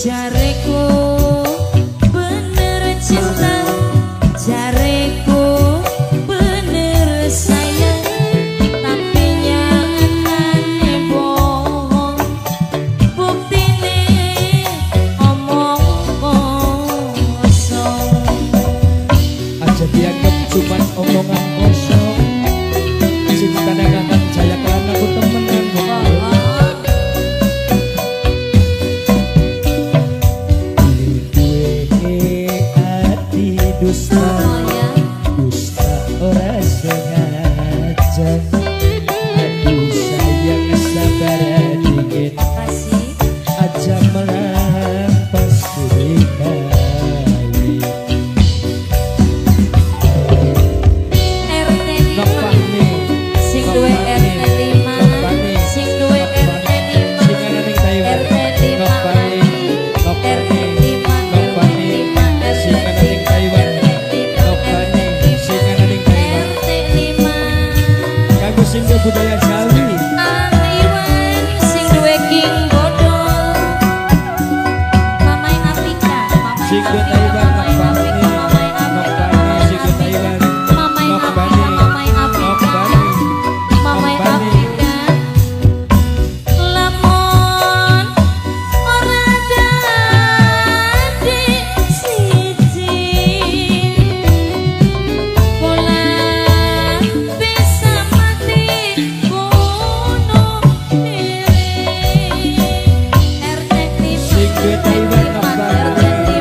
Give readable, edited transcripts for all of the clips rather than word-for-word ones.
Jareku bener cinta, jareku bener sayang, tapi nyatane bohong, buktine omong kosong. Aja dianggap cuman omongan kosong, cinta dagangan jaya karena aku temenan. Dusta, dusta ora sengaja. Aduh sayang sabar dikit, aja melampas sekali. RT 5 sing duwe RT 5, sing duwe RT 5, RT 5 Singgo budaya Jawi Iwan sing duwe king bodol Mamai Afrika, Singgo Taiwan Nokbani, Nokbani Singgo Taiwan Mamai Afrika, Mamai Afrika. Lamun ora dadi siji kula bisa mati bunuh diri. RT 5 Singgo Taiwan Nokbani,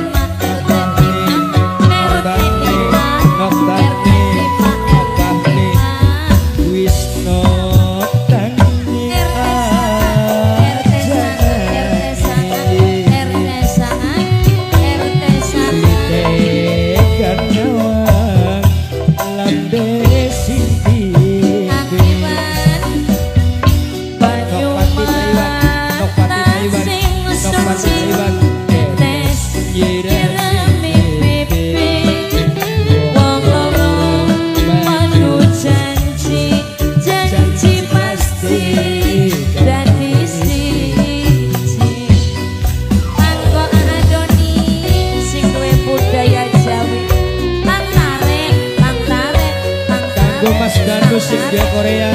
Nokbani Nokbani Wisnu Tangni Tekan nyawang lambe sindi Mas Danu sing dia Korea.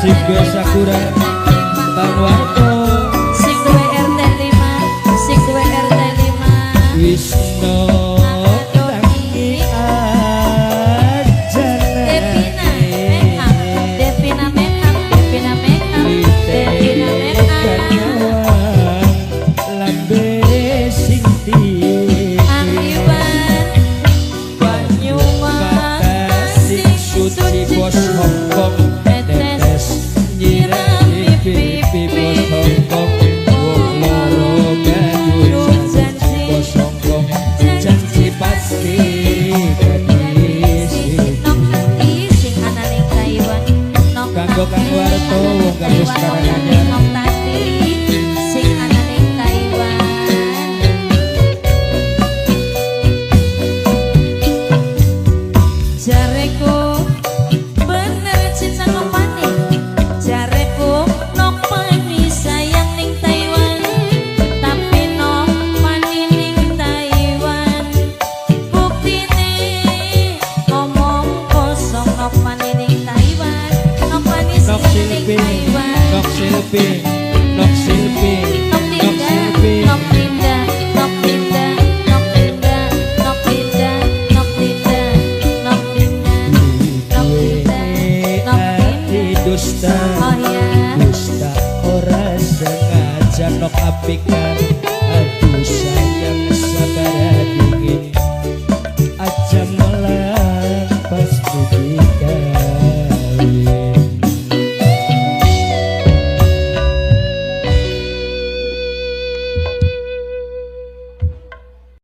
Singgo Sakura Tanwarto sing duwe RT 5, sing duwe RT 5 Wisnu Tangni Devina Makeup lambe sindi Iwan Banyuwangi sing suci bos Hongkong pipi bos Hongkong wong loro banyu janji bos Hongkong janji pasti sing ana ning Taiwan kanggo Kang Warto wong kampus Karanganyar sing ana ning Taiwan jareku bener cinta nopani jareku nopani sayang ning Taiwan tapi nopani ning Taiwan buktine ngomong kosong nopani ning Taiwan nopani Nok sing ning Silpi Taiwan Nok Silpi Nok Silpi Nok Linda Nok Linda Nok Linda Nok Linda Nok Linda Nok Linda Nok Linda Nok Linda Nok Linda dusta oh ya dusta ora sengaja semelah